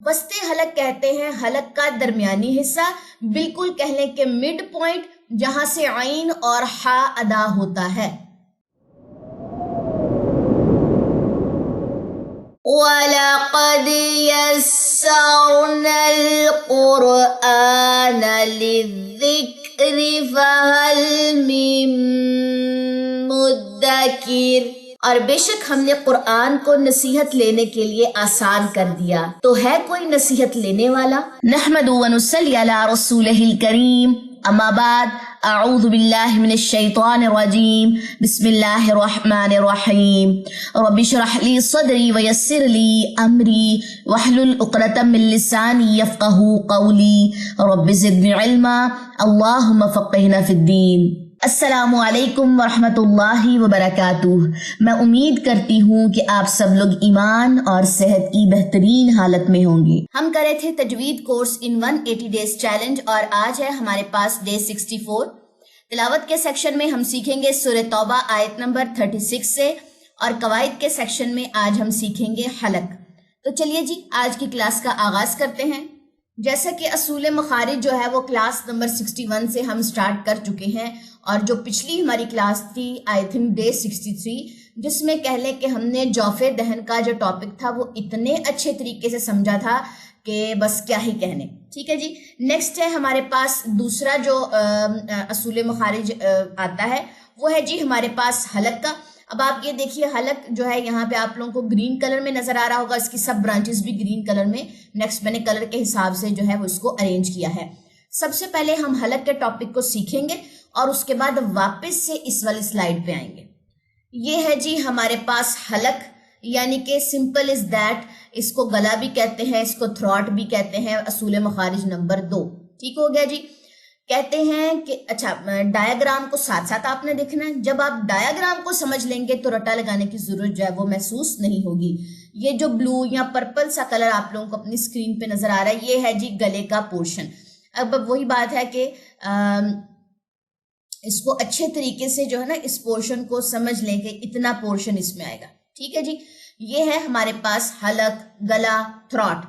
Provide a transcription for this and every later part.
وسط حلق کہتے ہیں حلق کا درمیانی حصہ، بالکل کہہ لیں کہ مڈ پوائنٹ، جہاں سے عین اور ہا ادا ہوتا ہے۔ وَلَقَدْ يَسَّرْنَا الْقُرْآنَ لِلذِّكْرِ فَهَلْ مِن مُدَّكِرٍ، اور بے شک ہم نے قرآن کو نصیحت لینے کے لیے آسان کر دیا، تو ہے کوئی نصیحت لینے والا؟ نحمد و نصلی علی رسولہ الکریم، اما بعد، اعوذ باللہ من الشیطان الرجیم، بسم اللہ الرحمن الرحیم، رب اشرح لی صدری ویسر لی امری واحلل عقدۃ من لسانی یفقہوا قولی، رب زدنی علما، اللہم فقہنا فی الدین۔ السلام علیکم ورحمۃ اللہ وبرکاتہ۔ میں امید کرتی ہوں کہ آپ سب لوگ ایمان اور صحت کی بہترین حالت میں ہوں گے۔ ہم کرے تھے تجوید کورس ان 180 ڈیز چیلنج، اور آج ہے ہمارے پاس ڈے 64۔ تلاوت کے سیکشن میں ہم سیکھیں گے سورہ توبہ آیت نمبر 36 سے، اور قواعد کے سیکشن میں آج ہم سیکھیں گے حلق۔ تو چلیے جی آج کی کلاس کا آغاز کرتے ہیں۔ جیسا کہ اصول مخارج جو ہے وہ کلاس نمبر 61 سے ہم سٹارٹ کر چکے ہیں، اور جو پچھلی ہماری کلاس تھی آئی تھنک ڈے 63، جس میں کہہ لیں کہ ہم نے جوف دہن کا جو ٹاپک تھا وہ اتنے اچھے طریقے سے سمجھا تھا کہ بس کیا ہی کہنے۔ ٹھیک ہے جی، نیکسٹ ہے ہمارے پاس دوسرا جو اصول مخارج آتا ہے وہ ہے جی ہمارے پاس حلق کا۔ اب آپ یہ دیکھیے حلق جو ہے یہاں پہ آپ لوگوں کو گرین کلر میں نظر آ رہا ہوگا، اس کی سب برانچز بھی گرین کلر میں، نیکسٹ میں نے کلر کے حساب سے جو ہے وہ اس کو ارینج کیا ہے۔ سب سے پہلے ہم حلق کے ٹاپک کو سیکھیں گے اور اس کے بعد واپس سے اس والی سلائیڈ پہ آئیں گے۔ یہ ہے جی ہمارے پاس حلق، یعنی کہ سمپل از دیٹ، اس کو گلا بھی کہتے ہیں، اس کو تھروٹ بھی کہتے ہیں، اصول مخارج نمبر 2۔ ٹھیک ہو گیا جی۔ کہتے ہیں کہ اچھا ڈایاگرام کو ساتھ ساتھ آپ نے دیکھنا ہے، جب آپ ڈایاگرام کو سمجھ لیں گے تو رٹا لگانے کی ضرورت جو ہے وہ محسوس نہیں ہوگی۔ یہ جو بلو یا پرپل سا کلر آپ لوگوں کو اپنی اسکرین پہ نظر آ رہا ہے، یہ ہے جی گلے کا پورشن۔ اب وہی بات ہے کہ اس کو اچھے طریقے سے جو ہے نا اس پورشن کو سمجھ لیں کہ اتنا پورشن اس میں آئے گا۔ ٹھیک ہے جی، یہ ہے ہمارے پاس حلق، گلا، تھروٹ۔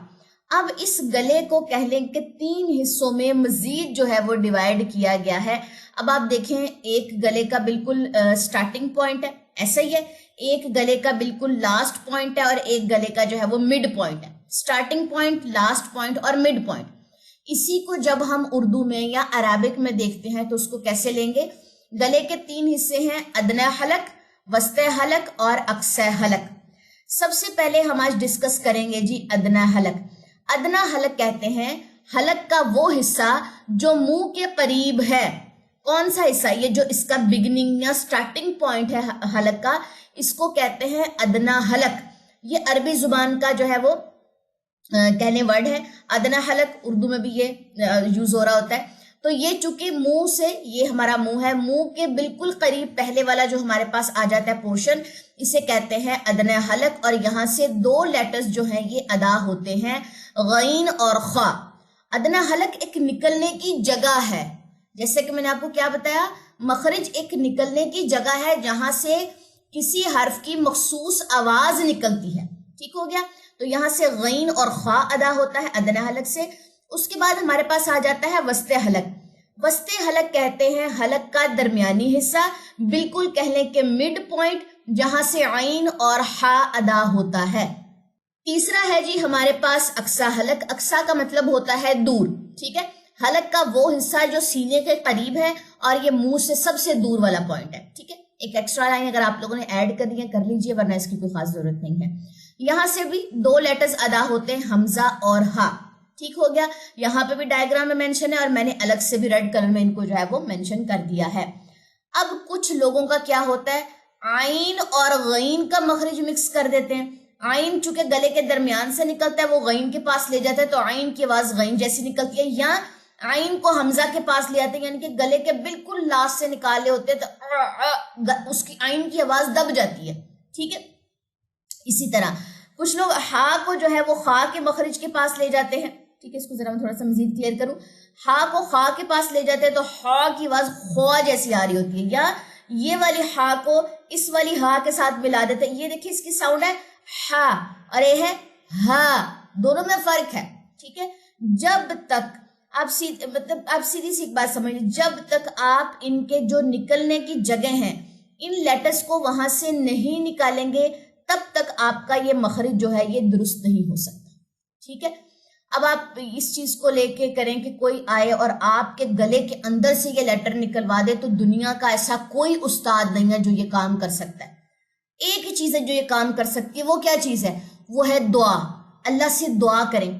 اب اس گلے کو کہہ لیں کہ 3 حصوں میں مزید جو ہے وہ ڈیوائیڈ کیا گیا ہے۔ اب آپ دیکھیں ایک گلے کا بالکل سٹارٹنگ پوائنٹ ہے، ایسا ہی ہے، ایک گلے کا بالکل لاسٹ پوائنٹ ہے، اور ایک گلے کا جو ہے وہ مڈ پوائنٹ ہے۔ سٹارٹنگ پوائنٹ، لاسٹ پوائنٹ اور مڈ پوائنٹ، اسی کو جب ہم اردو میں یا عربک میں دیکھتے ہیں تو اس کو کیسے لیں گے؟ گلے کے 3 حصے ہیں، ادنی حلق، وسط حلق اور اقصی حلق۔ سب سے پہلے ہم آج ڈسکس کریں گے جی ادنی حلق۔ ادنی حلق کہتے ہیں حلق کا وہ حصہ جو منہ کے قریب ہے۔ کون سا حصہ؟ یہ جو اس کا بگننگ یا سٹارٹنگ پوائنٹ ہے حلق کا، اس کو کہتے ہیں ادنی حلق۔ یہ عربی زبان کا جو ہے وہ کہنے ورڈ ہے۔ ادنی حلق اردو میں بھی یہ یوز ہو رہا ہوتا ہے۔ تو یہ چونکہ منہ سے، یہ ہمارا منہ ہے، منہ کے بالکل قریب پہلے والا جو ہمارے پاس آ جاتا ہے پورشن، اسے کہتے ہیں ادنی حلق، اور یہاں سے 2 لیٹرز جو ہیں یہ ادا ہوتے ہیں، غین اور خا۔ ادنی حلق ایک نکلنے کی جگہ ہے، جیسے کہ میں نے آپ کو کیا بتایا، مخرج ایک نکلنے کی جگہ ہے جہاں سے کسی حرف کی مخصوص آواز نکلتی ہے۔ ٹھیک ہو گیا، تو یہاں سے غین اور خا ادا ہوتا ہے ادنی حلق سے۔ اس کے بعد ہمارے پاس آ جاتا ہے وسط حلق۔ وسط حلق کہتے ہیں حلق کا درمیانی حصہ، بالکل کہہ لیں کہ مڈ پوائنٹ، جہاں سے عین اور ہا ادا ہوتا ہے۔ تیسرا ہے جی ہمارے پاس اقصی حلق۔ اقصی کا مطلب ہوتا ہے دور۔ ٹھیک ہے، حلق کا وہ حصہ جو سینے کے قریب ہے اور یہ منہ سے سب سے دور والا پوائنٹ ہے۔ ٹھیک ہے، ایک ایکسٹرا لائن اگر آپ لوگوں نے ایڈ کرنی ہے کر لیجئے، ورنہ اس کی کوئی خاص ضرورت نہیں ہے۔ یہاں سے بھی 2 لیٹرز ادا ہوتے ہیں، حمزہ اور ہا۔ ٹھیک ہو گیا، یہاں پہ بھی ڈائیگرام میں مینشن ہے، اور میں نے الگ سے بھی ریڈ کلر میں ان کو جو ہے وہ مینشن کر دیا ہے۔ اب کچھ لوگوں کا کیا ہوتا ہے، عین اور غین کا مخرج مکس کر دیتے ہیں۔ عین چونکہ گلے کے درمیان سے نکلتا ہے، وہ غین کے پاس لے جاتا ہے، تو عین کی آواز غین جیسی نکلتی ہے، یا عین کو حمزہ کے پاس لے آتے ہیں، یعنی کہ گلے کے بالکل لاسٹ سے نکالے ہوتے ہیں تو اس کی عین کی آواز دب جاتی ہے۔ ٹھیک ہے، اسی طرح کچھ لوگ ہا کو جو ہے وہ خا کے مخرج کے پاس لے جاتے ہیں۔ ٹھیک ہے، اس کو ذرا میں تھوڑا سا مزید کلیئر کروں، ہا کو خا کے پاس لے جاتے ہیں تو ہا کی آواز خوا جیسی آ رہی ہوتی ہے، یا یہ والی ہا کو اس والی ہا کے ساتھ ملا دیتے ہیں۔ یہ دیکھیے اس کی ساؤنڈ ہے ہا، اور یہ ہے ہا، دونوں میں فرق ہے، ٹھیک ہے. جب تک آپ سیدھی سی ایک بات سمجھ لیں، جب تک آپ ان کے جو نکلنے کی جگہ ہیں ان لیٹرز کو وہاں سے نہیں نکالیں گے تب تک آپ کا یہ مخرج جو ہے یہ درست نہیں ہو سکتا، ٹھیک ہے. اب آپ اس چیز کو لے کے کریں کہ کوئی آئے اور آپ کے گلے کے اندر سے یہ لیٹر نکلوا دے، تو دنیا کا ایسا کوئی استاد نہیں ہے جو یہ کام کر سکتا ہے. ایک ہی چیز ہے جو یہ کام کر سکتی ہے، وہ کیا چیز ہے؟ وہ ہے دعا. اللہ سے دعا کریں،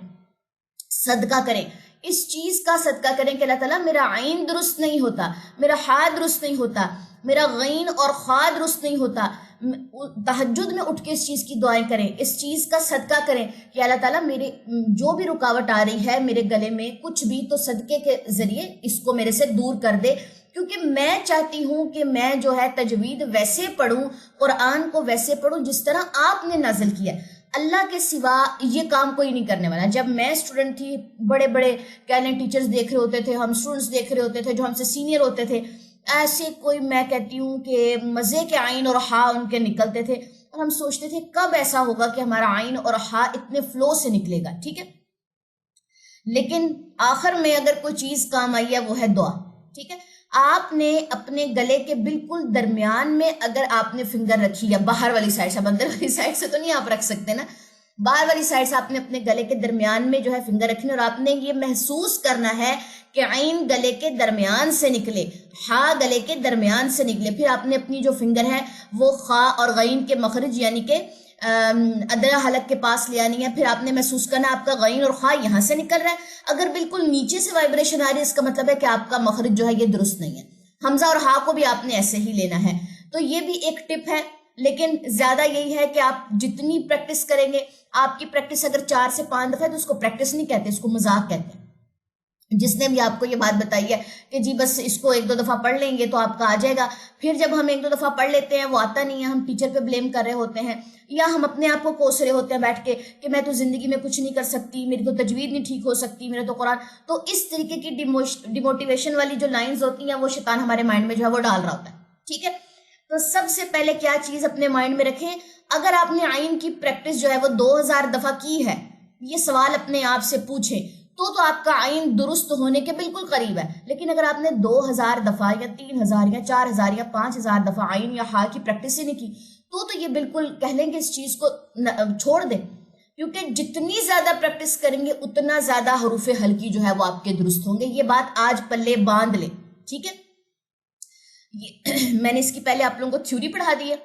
صدقہ کریں، اس چیز کا صدقہ کریں کہ اللہ تعالیٰ میرا عین درست نہیں ہوتا، میرا ہا درست نہیں ہوتا، میرا غین اور خا درست نہیں ہوتا. تہجد میں اٹھ کے اس چیز کی دعائیں کریں، اس چیز کا صدقہ کریں کہ اللہ تعالیٰ میرے جو بھی رکاوٹ آ رہی ہے میرے گلے میں کچھ بھی، تو صدقے کے ذریعے اس کو میرے سے دور کر دے. کیونکہ میں چاہتی ہوں کہ میں جو ہے تجوید ویسے پڑھوں، قرآن کو ویسے پڑھوں جس طرح آپ نے نازل کیا. اللہ کے سوا یہ کام کوئی نہیں کرنے والا. جب میں اسٹوڈنٹ تھی، بڑے بڑے کہہ لیں ٹیچرز دیکھ رہے ہوتے تھے، ہم اسٹوڈنٹس دیکھ رہے ہوتے تھے جو ہم سے سینئر ہوتے تھے، ایسے کوئی میں کہتی ہوں کہ مزے کے عین اور ہا ان کے نکلتے تھے، اور ہم سوچتے تھے کب ایسا ہوگا کہ ہمارا عین اور ہا اتنے فلو سے نکلے گا، ٹھیک ہے. لیکن آخر میں اگر کوئی چیز کام آئی ہے وہ ہے دعا، ٹھیک ہے. آپ نے اپنے گلے کے بالکل درمیان میں اگر آپ نے فنگر رکھی ہے، باہر والی سائڈ سے، اندر والی سائڈ سے تو نہیں آپ رکھ سکتے نا، باہر والی سائڈ سے آپ نے اپنے گلے کے درمیان میں جو ہے فنگر رکھنی، اور آپ نے یہ محسوس کرنا ہے کہ عین گلے کے درمیان سے نکلے، ہا گلے کے درمیان سے نکلے. پھر آپ نے اپنی جو فنگر ہے وہ خا اور غین کے مخرج یعنی کہ ادنا حلق کے پاس لے آنی ہے. پھر آپ نے محسوس کرنا آپ کا غین اور خا یہاں سے نکل رہا ہے. اگر بالکل نیچے سے وائبریشن آ رہی ہے اس کا مطلب ہے کہ آپ کا مخرج جو ہے یہ درست نہیں ہے. حمزہ اور ہا کو بھی آپ نے ایسے ہی لینا ہے. تو یہ بھی ایک ٹپ ہے، لیکن زیادہ یہی ہے کہ آپ جتنی پریکٹس کریں گے، آپ کی پریکٹس اگر 4 سے 5 دفعہ ہے تو اس کو پریکٹس نہیں کہتے، اس کو مذاق کہتے ہیں. جس نے بھی آپ کو یہ بات بتائی ہے کہ جی بس اس کو 1-2 دفعہ پڑھ لیں گے تو آپ کا آ جائے گا، پھر جب ہم 1-2 دفعہ پڑھ لیتے ہیں وہ آتا نہیں ہے، ہم ٹیچر پہ بلیم کر رہے ہوتے ہیں، یا ہم اپنے آپ کو کوس رہے ہوتے ہیں بیٹھ کے کہ میں تو زندگی میں کچھ نہیں کر سکتی، میری تو تجوید نہیں ٹھیک ہو سکتی، میرا تو قرآن. تو اس طریقے کی ڈیموٹیویشن والی جو لائنز ہوتی ہیں وہ شیطان ہمارے مائنڈ میں جو ہے وہ ڈال رہا ہوتا ہے، ٹھیک ہے. تو سب سے پہلے کیا چیز اپنے مائنڈ میں رکھیں، اگر آپ نے عین کی پریکٹس جو ہے وہ 2000 دفعہ کی ہے، یہ سوال اپنے آپ سے پوچھیں، تو آپ کا عین درست ہونے کے بالکل قریب ہے. لیکن اگر آپ نے 2000 دفعہ یا 3000 یا 4000 یا 5000 دفعہ عین یا ہا کی پریکٹس ہی نہیں کی، تو یہ بالکل کہہ لیں کہ اس چیز کو چھوڑ دیں. کیونکہ جتنی زیادہ پریکٹس کریں گے اتنا زیادہ حروف ہلکی جو ہے وہ آپ کے درست ہوں گے. یہ بات آج پلے باندھ لیں، ٹھیک ہے. میں نے اس کی پہلے آپ لوگوں کو تھیوری پڑھا دی ہے.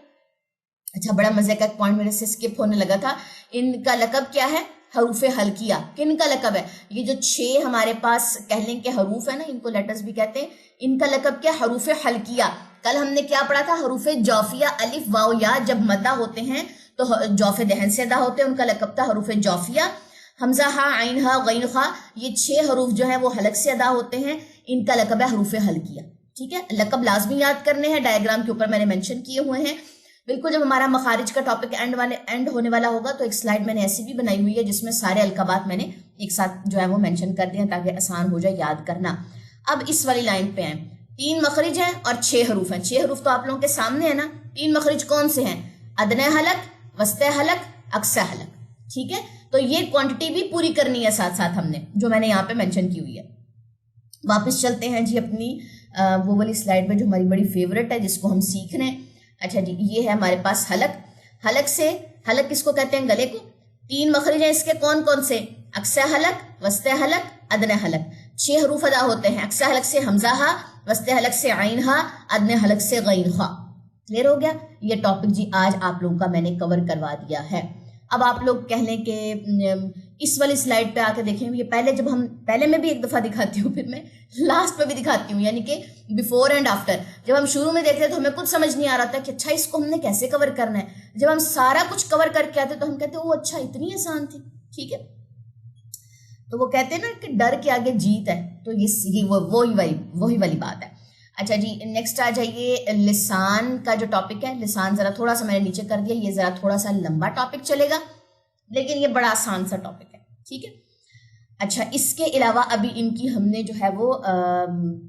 اچھا، بڑا مزے کا ایک پوائنٹ میرے سے اسکپ ہونے لگا تھا. ان کا لقب کیا ہے؟ حروف ہلکیہ. کن کا لقب ہے؟ یہ جو 6 ہمارے پاس کہہ لیں کہ حروف ہے نا، ان کو لیٹرز بھی کہتے ہیں، ان کا لقب کیا؟ حروف ہلکیہ. کل ہم نے کیا پڑھا تھا؟ حروف جوفیہ، الف واو یا جب مدہ ہوتے ہیں تو جوف دہن سے ادا ہوتے ہیں، ان کا لقب تھا حروف جوفیہ. حمزہ ہا، عین ہا، غین خا، یہ 6 حروف جو ہیں وہ حلق سے ادا ہوتے ہیں، ان کا لقب ہے حروف ہلکیہ، ٹھیک ہے. لقب لازمی یاد کرنے ہیں، ڈائیگرام کے اوپر میں نے مینشن کیے ہوئے ہیں. بالکل جب ہمارا مخارج کا ٹاپک اینڈ ہونے والا ہوگا تو ایک سلائیڈ میں نے ایسی بھی بنائی ہوئی ہے جس میں سارے القابات میں نے ایک ساتھ جو ہے وہ مینشن کر دیا تاکہ آسان ہو جائے یاد کرنا. اب اس والی لائن پہ ہیں، 3 مخرج ہیں اور 6 حروف ہیں. 6 حروف تو آپ لوگوں کے سامنے ہے نا. 3 مخرج کون سے ہیں؟ ادنی حلق، وسطی حلق، اقصی حلق، ٹھیک ہے. تو یہ کوانٹٹی بھی پوری کرنی ہے ساتھ ساتھ ہم نے، جو میں نے یہاں پہ مینشن کی ہوئی ہے. واپس چلتے ہیں جی اپنی وہ والی سلائیڈ پہ جو ہماری بڑی فیورٹ ہے جس کو ہم سیکھ رہے ہیں. اچھا جی، یہ ہے ہمارے پاس حلق. حلق کس کو کہتے ہیں؟ گلے کو. 3 مخرج ہیں اس کے، کون کون سے؟ اقصی حلق، وسطی حلق، ادنی حلق. 6 حروف ادا ہوتے ہیں. اقصی حلق سے حمزہ ہا، وسطی حلق سے عین ہا، ادنی حلق سے غین خا. کلیئر ہو گیا؟ یہ ٹاپک جی آج آپ لوگوں کا میں نے کور کروا دیا ہے. اب آپ لوگ کہہ لیں کہ اس والی سلائیڈ پہ آ کے دیکھیں. یہ پہلے میں بھی ایک دفعہ دکھاتی ہوں، پھر میں لاسٹ پہ بھی دکھاتی ہوں، یعنی کہ بیفور اینڈ آفٹر. جب ہم شروع میں دیکھتے تو ہمیں کچھ سمجھ نہیں آ رہا تھا کہ اچھا اس کو ہم نے کیسے کور کرنا ہے. جب ہم سارا کچھ کور کر کے آتے تو ہم کہتے وہ اچھا اتنی آسان تھی، ٹھیک ہے. تو وہ کہتے ہیں نا کہ ڈر کے آگے جیت ہے، تو یہ وہی والی بات ہے. اچھا جی، نیکسٹ آ جائیے لسان کا جو ٹاپک ہے. لسان ذرا تھوڑا سا میں نے نیچے کر دیا، یہ ذرا تھوڑا سا لمبا ٹاپک چلے گا لیکن یہ بڑا آسان سا ٹاپک ہے، ٹھیک ہے. اچھا، اس کے علاوہ ابھی ان کی ہم نے جو ہے وہ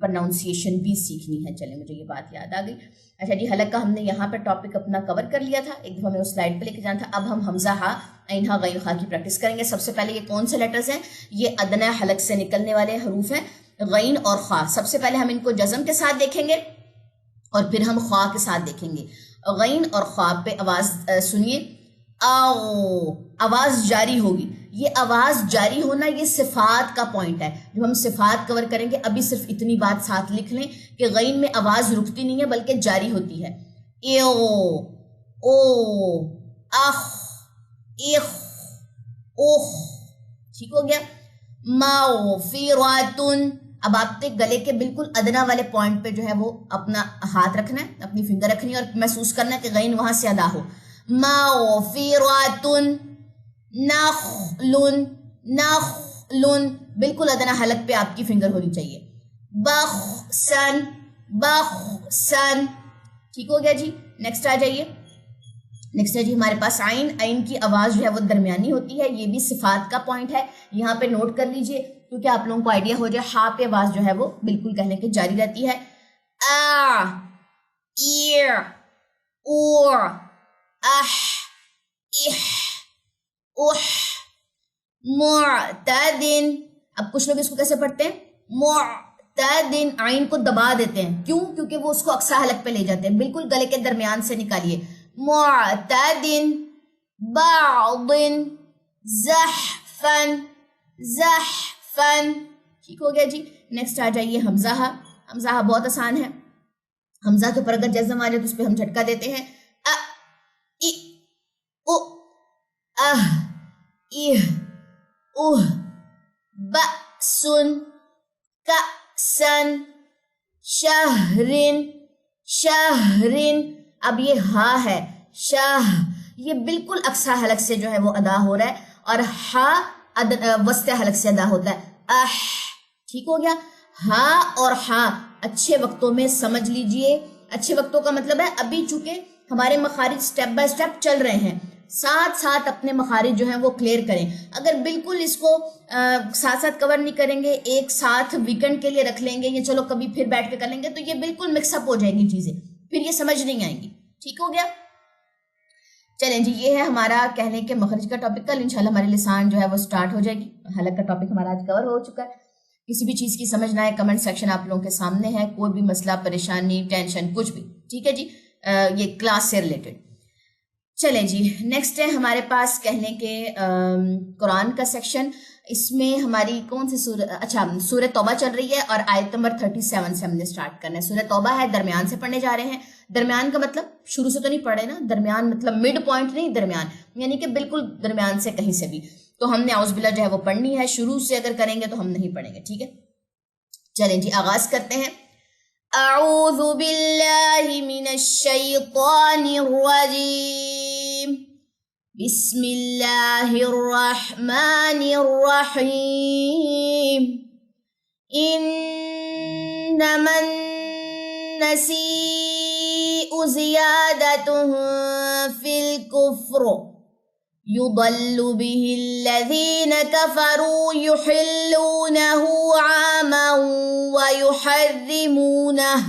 پروناؤنسیشن بھی سیکھنی ہے. چلیں مجھے یہ بات یاد آ گئی. اچھا جی، حلق کا ہم نے یہاں پہ ٹاپک اپنا کور کر لیا تھا، ایک دفعہ میں اس سلائیڈ پہ لے کے جانا تھا. اب ہم حمزہ ہا عین ہا غین خا کی پریکٹس کریں گے. سب سے پہلے یہ کون سے لیٹرز ہیں؟ یہ ادنی حلق سے نکلنے والے حروف ہیں غین اور خا. سب سے پہلے ہم ان کو جزم کے ساتھ دیکھیں گے اور پھر ہم خا کے ساتھ دیکھیں گے. غین اور خا پہ آواز سنیے. آؤ، آواز جاری ہوگی. یہ آواز جاری ہونا یہ صفات کا پوائنٹ ہے. جو ہم صفات کور کریں گے ابھی صرف اتنی بات ساتھ لکھ لیں کہ غین میں آواز رکتی نہیں ہے بلکہ جاری ہوتی ہے. ایو، او، اخ، اخ، اوخ. ٹھیک ہو گیا. مغفراتن. اب آپ نے گلے کے بالکل ادنا والے پوائنٹ پہ جو ہے وہ اپنا ہاتھ رکھنا ہے، اپنی فنگر رکھنی ہے اور محسوس کرنا ہے کہ غین وہاں سے ادا ہو. مغفراتن. نخلن، نخلن، بالکل ادنا حلق پہ آپ کی فنگر ہونی چاہیے. بخسن، بخسن. ٹھیک ہو گیا جی. نیکسٹ آ جائیے. نیکسٹ ہے جی ہمارے پاس عین. عین کی آواز جو ہے وہ درمیانی ہوتی ہے. یہ بھی صفات کا پوائنٹ ہے. یہاں پہ نوٹ کر لیجئے کیونکہ آپ لوگوں کو آئیڈیا ہو جائے. ہا پہ آواز جو ہے وہ بالکل کہنے کے جاری رہتی ہے. آ، ایر، اور، اح، اح، اح. معتدن. اب کچھ لوگ اس کو کیسے پڑھتے ہیں؟ معتدن. عین کو دبا دیتے ہیں. کیوں؟ کیونکہ وہ اس کو اقصی حلق پہ لے جاتے ہیں. بالکل گلے کے درمیان سے نکالیے. معتدن. بعضن. زحفن، زحفن. ٹھیک ہو گیا جی. نیکسٹ آ جائیے حمزہ. حمزہ بہت آسان ہے. حمزہ کے اوپر اگر جزم آ جائے تو اس پہ ہم جھٹکا دیتے ہیں. ا، ای، او، اہ، ایہ، اوہ. بأسن، کأسن، شہرن، شہرن. اب یہ ہا ہے شاہ، یہ بالکل اقصی حلق سے جو ہے وہ ادا ہو رہا ہے اور ہا وسط حلق سے ادا ہوتا ہے. اح. ٹھیک ہو گیا. ہا اور ہا اچھے وقتوں میں سمجھ لیجئے. اچھے وقتوں کا مطلب ہے ابھی چونکہ ہمارے مخارج سٹیپ بائی سٹیپ چل رہے ہیں، ساتھ ساتھ اپنے مخارج جو ہیں وہ کلیئر کریں. اگر بالکل اس کو ساتھ ساتھ کور نہیں کریں گے، ایک ساتھ ویکنڈ کے لیے رکھ لیں گے یا چلو کبھی پھر بیٹھ کے کر لیں گے تو یہ بالکل مکس اپ ہو جائیں گی چیزیں، پھر یہ سمجھ نہیں آئیں گی. ٹھیک ہو گیا. چلیں جی یہ ہے ہمارا کہنے کے مخرج کا ٹاپک. کل انشاءاللہ ہماری لسان جو ہے وہ سٹارٹ ہو جائے گی. حلق کا ٹاپک ہمارا آج کور ہو چکا ہے. کسی بھی چیز کی سمجھ نہ آئے کمنٹ سیکشن آپ لوگوں کے سامنے ہے. کوئی بھی مسئلہ، پریشانی، ٹینشن، کچھ بھی. ٹھیک ہے جی. یہ کلاس سے ریلیٹڈ. چلیں جی نیکسٹ ہے ہمارے پاس کہنے کے قرآن کا سیکشن. اس میں ہماری کون سی سورہ؟ اچھا سورہ توبہ چل رہی ہے اور آیت نمبر 37 سے ہم نے سٹارٹ کرنا ہے. سورہ توبہ ہے، درمیان سے پڑھنے جا رہے ہیں. درمیان کا مطلب شروع سے تو نہیں پڑھے نا، درمیان مطلب مڈ پوائنٹ نہیں، درمیان یعنی کہ بالکل درمیان سے کہیں سے بھی. تو ہم نے اعوذ باللہ جو ہے وہ پڑھنی ہے. شروع سے اگر کریں گے تو ہم نہیں پڑھیں گے. ٹھیک ہے چلیں جی آغاز کرتے ہیں. اعوذ باللہ من الشیطان الرجیم. بسم اللہ الرحمن الرحیم. انما النسیء زیادۃ فی الکفر يضل به الذين كفروا يحلونه عاما ويحرمونه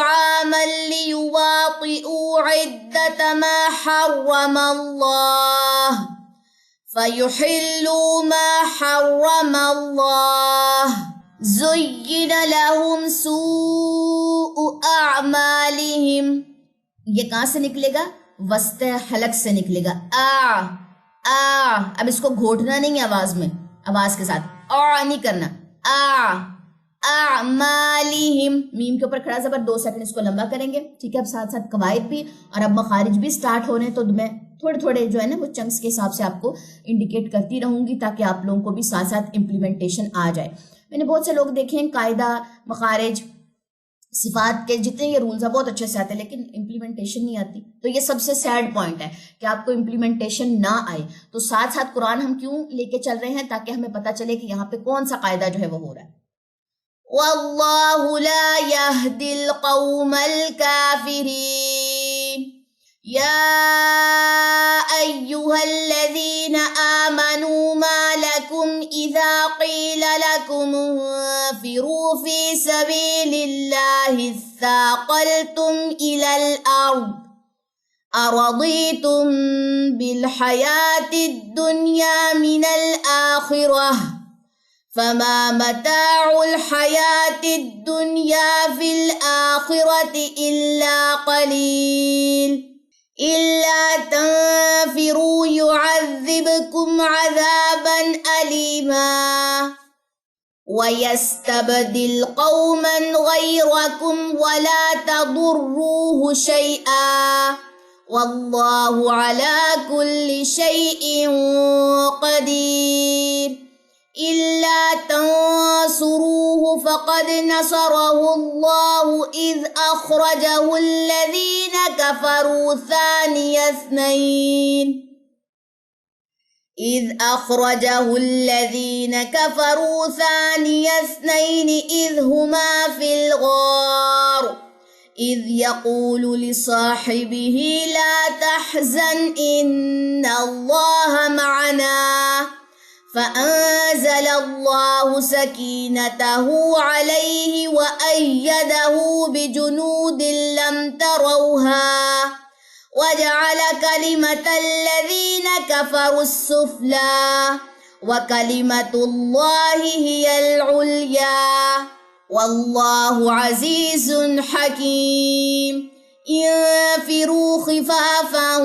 عاما ليواطئوا عدة ما حرم الله فيحلوا ما حرم الله. زين لهم سوء أعمالهم. یہ کہاں سے نکلے گا؟ وسط حلق سے نکلے گا. اب اس کو گھوٹنا نہیں ہے آواز میں، آواز کے ساتھ نہیں کرنا. اعمالہم میم کے اوپر کھڑا زبر 2 سیکنڈ اس کو لمبا کریں گے. ٹھیک ہے اب ساتھ ساتھ قواعد بھی اور اب مخارج بھی سٹارٹ ہو رہے ہیں تو میں تھوڑے تھوڑے جو ہے نا وہ چنکس کے حساب سے آپ کو انڈیکیٹ کرتی رہوں گی تاکہ آپ لوگوں کو بھی ساتھ ساتھ امپلیمنٹیشن آ جائے. میں نے بہت سے لوگ دیکھے ہیں قاعدہ، مخارج، صفات کے جتنے یہ رولز ہیں بہت اچھے سے آتے ہیں لیکن امپلیمنٹیشن نہیں آتی. تو یہ سب سے سیڈ پوائنٹ ہے کہ آپ کو امپلیمنٹیشن نہ آئے. تو ساتھ ساتھ قرآن ہم کیوں لے کے چل رہے ہیں؟ تاکہ ہمیں پتہ چلے کہ یہاں پہ کون سا قاعدہ جو ہے وہ ہو رہا ہے. واللہ لا يهدي القوم الكافرین. یا ایہا الذین آمنوا ما لکم اذا قیل لکم انفروا فی سبیل اللہ اثاقلتم الى الارض أرضيتم بالحياة الدنيا من الآخرة فما متاع الحياة الدنيا في الآخرة إلا قليل إلا تنفروا يعذبكم عذابا أليما ويستبدل قوما غيركم ولا تضروه شيئا والله على كل شيء قدير إلا تنصروه فقد نصره الله إذ أخرجه الذين كفروا ثاني اثنين إذ هما في الغار إذ يقول لصاحبه لا تحزن إن الله معنا فأنزل الله سكينته عليه وأيده بجنود لم تروها وجعل كلمة الذين كفروا السفلى وكلمة الله هي العليا والله عزيز حكيم انفروا خفافا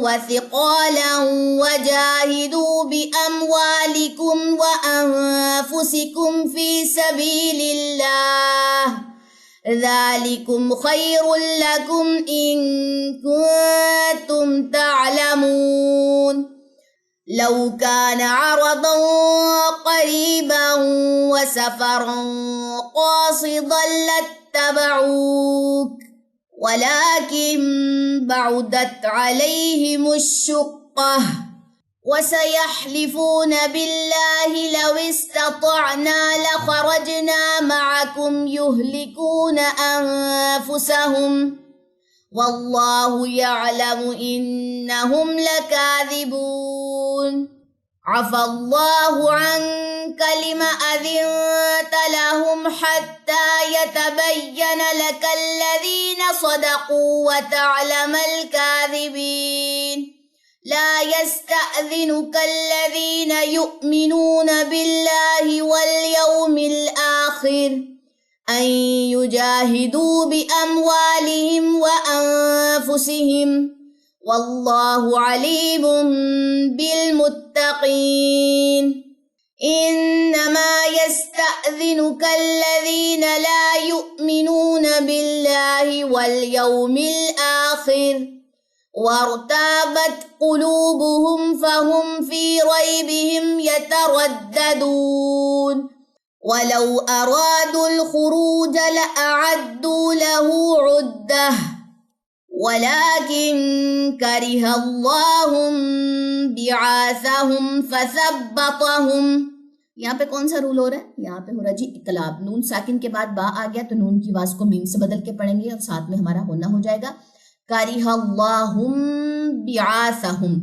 وثقالا وجاهدوا بأموالكم وأنفسكم في سبيل الله ذلكم خير لكم إن كنتم تعلمون لو كان عرضا قريبا وسفرا قاصدا لاتبعوك ولكن بعدت عليهم الشقة وسيحلفون بالله لو استطعنا لخرجنا معكم يهلكون أنفسهم والله يعلم إنهم لكاذبون عفى الله عنك لم أذنت لهم حتى يتبين لك الذين صدقوا وتعلم الكاذبين لا يستأذنك الذين يؤمنون بالله واليوم الآخر أن يجاهدوا بأموالهم وأنفسهم والله عليم بالمتقين إنما يستأذنك الذين لا يؤمنون بالله واليوم الآخر وارتابت قلوبهم فهم في ريبهم يترددون ولو أرادوا الخروج لأعدوا له عدة ولكن كره الله بعاثهم فثبطهم. یہاں پہ کون سا رول ہو رہا ہے؟ یہاں پہ ہو رہا جی اقلاب. نون ساکن کے بعد با آ گیا تو نون کی آواز کو میم سے بدل کے پڑھیں گے اور ساتھ میں ہمارا ہونا ہو جائے گا کرہ اللہم بعاثہم.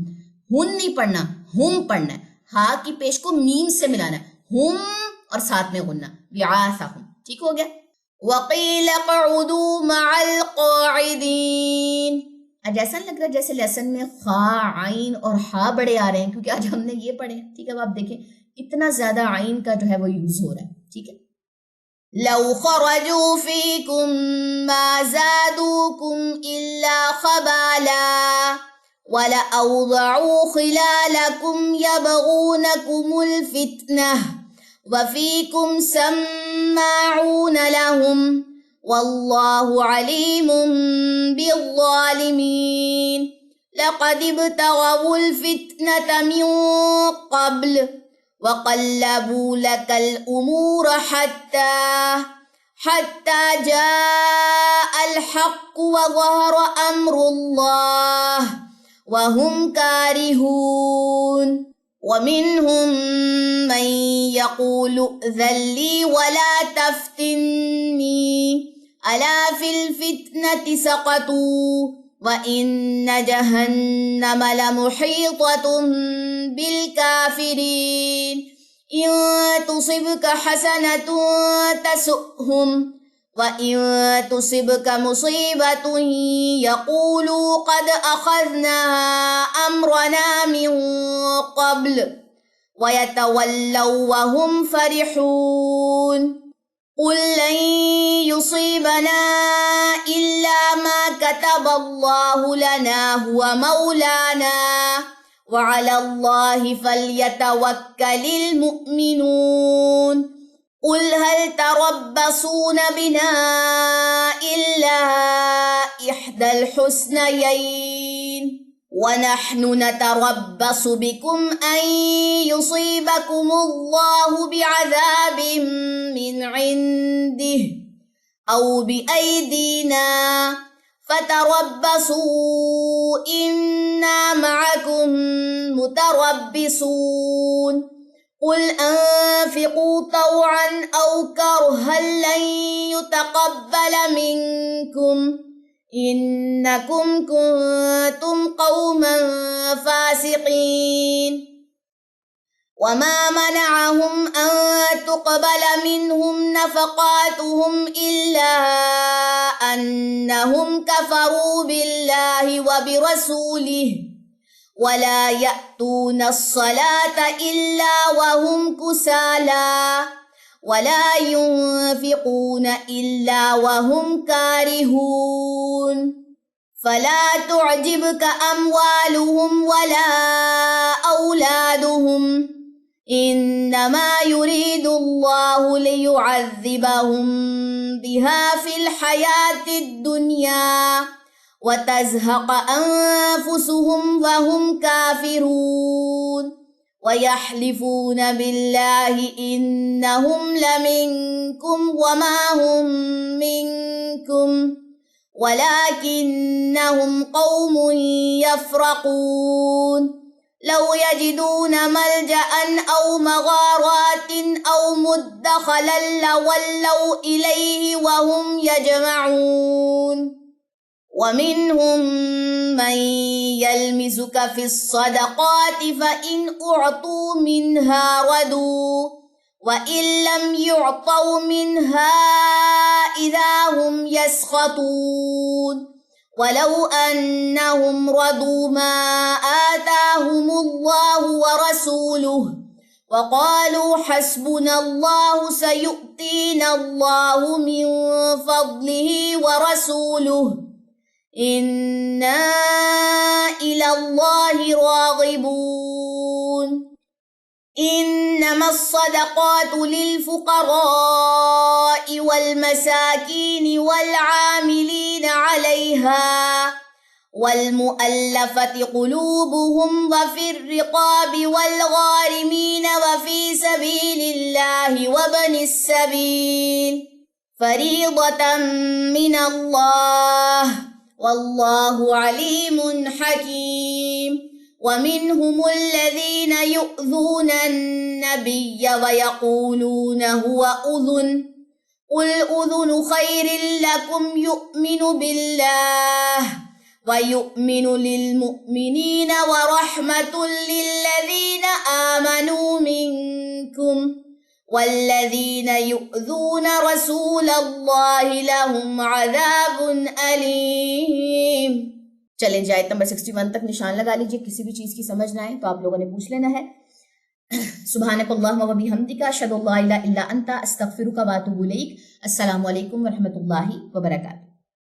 ہن نہیں پڑھنا، ہم پڑھنا ہے. ہا کی پیش کو میم سے ملانا ہے، ہم اور ساتھ میں غنہ بعاثہم. ٹھیک ہو گیا. وقیل اقعدوا مع القاعدین. آج ایسا لگ رہا ہے جیسے لیسن میں خا عین اور ہا بڑے آ رہے ہیں کیونکہ آج ہم نے یہ پڑھے ہیں. ٹھیک ہے، اب آپ دیکھیں اتنا زیادہ عین کا جو ہے وہ یوز ہو رہا ہے. ٹھیک ہے. لو خرجوا فیکم ما زادوکم الا خبالا وَلَأَوْضَعُوا خِلَالَكُمْ يَبْغُونَكُمُ الْفِتْنَةَ وَفِيكُمْ سَمَّاعُونَ لَهُمْ وَاللَّهُ عَلِيمٌ بِالظَّالِمِينَ. لَقَدِ ابْتَغَوُا الْفِتْنَةَ مِنْ قَبْلُ وَقَلَّبُوا لَكَ الْأُمُورَ حتى جاء الحق وظهر أمر الله وهم كارهون. ومنهم من يقول ائذن لي ولا تفتني ألا في الفتنة سقطوا وإن جهنم لمحيطة بالكافرين. إن تصبك حسنة تسؤهم وَإِن تُصِبْكَ مُصِيبَةٌ يَقُولُوا قَدْ أَخَذْنَا أَمْرَنَا مِن قَبْلُ وَيَتَوَلَّوْا وَهُمْ فَرِحُونَ قُل لَّن يُصِيبَنَا إِلَّا مَا كَتَبَ اللَّهُ لَنَا هُوَ مَوْلَانَا وَعَلَى اللَّهِ فَلْيَتَوَكَّلِ الْمُؤْمِنُونَ قُلْ هَلْ تَرَبَّصُونَ بِنَا إِلَّا إِحْدَى الْحُسْنَيَيْنِ وَنَحْنُ نَتَرَبَّصُ بِكُمْ أَن يُصِيبَكُمُ اللَّهُ بِعَذَابٍ مِّنْ عِندِهِ أَوْ بِأَيْدِينَا فَتَرَبَّصُوا إِنَّا مَعَكُمْ مُتَرَبِّصُونَ قُلْ أَنفِقُوا طَوْعًا أَوْ كَرْهًا لَّن يُتَقَبَّلَ مِنكُمْ إِنَّكُمْ كُنتُمْ قَوْمًا فَاسِقِينَ وَمَا مَنَعَهُمْ أَن تُقْبَلَ مِنْهُمْ نَفَقَاتُهُمْ إِلَّا أَنَّهُمْ كَفَرُوا بِاللَّهِ وَبِرَسُولِهِ وَلَا يَأْتُونَ الصَّلَاةَ إِلَّا وَهُمْ كُسَالَىٰ وَلَا يُنفِقُونَ إِلَّا وَهُمْ كَارِهُونَ فَلَا تُعْجِبْكَ أَمْوَالُهُمْ وَلَا أَوْلَادُهُمْ إِنَّمَا يُرِيدُ اللَّهُ لِيُعَذِّبَهُم بِهَا فِي الْحَيَاةِ الدُّنْيَا وَتَزْهَقَ أَنفُسُهُمْ وَهُمْ كَافِرُونَ وَيَحْلِفُونَ بِاللَّهِ إِنَّهُمْ لَمِنكُمْ وَمَا هُمْ مِنكُمْ وَلَكِنَّهُمْ قَوْمٌ يَفْرَقُونَ لَوْ يَجِدُونَ مَلْجَأً أَوْ مَغَارَاتٍ أَوْ مُدَّخَلًا لَوَلَّوْا إِلَيْهِ وَهُمْ يَجْمَعُونَ وَمِنْهُمْ مَنْ يَلْمِزُكَ فِي الصَّدَقَاتِ فَإِنْ أُعْطُوا مِنْهَا رَضُوا وَإِنْ لَمْ يُعْطَوْا مِنْهَا إِذَا هُمْ يَسْخَطُونَ وَلَوْ أَنَّهُمْ رَضُوا مَا آتَاهُمُ اللَّهُ وَرَسُولُهُ وَقَالُوا حَسْبُنَا اللَّهُ سَيُؤْتِينَا اللَّهُ مِنْ فَضْلِهِ وَرَسُولُهُ إِنَّا إِلَى اللَّهِ راغبون إِنَّمَا الصَّدَقَاتُ لِلْفُقَرَاءِ وَالْمَسَاكِينِ وَالْعَامِلِينَ عَلَيْهَا وَالْمُؤَلَّفَةِ قُلُوبُهُمْ وَفِي الرِّقَابِ وَالْغَارِمِينَ وَفِي سَبِيلِ اللَّهِ وَابْنِ السَّبِيلِ فَرِيضَةً مِّنَ اللَّهِ وَاللَّهُ عَلِيمٌ حَكِيمٌ وَمِنْهُمُ الَّذِينَ يُؤْذُونَ النَّبِيَّ وَيَقُولُونَ هُوَ أُذُنٌ قُلْ أُذُنُ خَيْرٍ لَكُمْ يُؤْمِنُ بِاللَّهِ وَيُؤْمِنُ لِلْمُؤْمِنِينَ وَرَحْمَةٌ لِلَّذِينَ آمَنُوا مِنكُمْ وَالَّذِينَ يُؤْذُونَ رَسُولَ اللَّهِ لَهُمْ عَذَابٌ أَلِيمٌ چلیں جی آیت نمبر 61 تک نشان لگا لیجئے، کسی بھی چیز کی سمجھ نہ آئے تو آپ لوگوں نے پوچھ لینا ہے۔ سبحانک اللہم و بحمدک اشہد ان لا الہ الا انت استغفرک و اتوب الیک۔ السلام علیکم ورحمۃ اللہ وبرکاتہ۔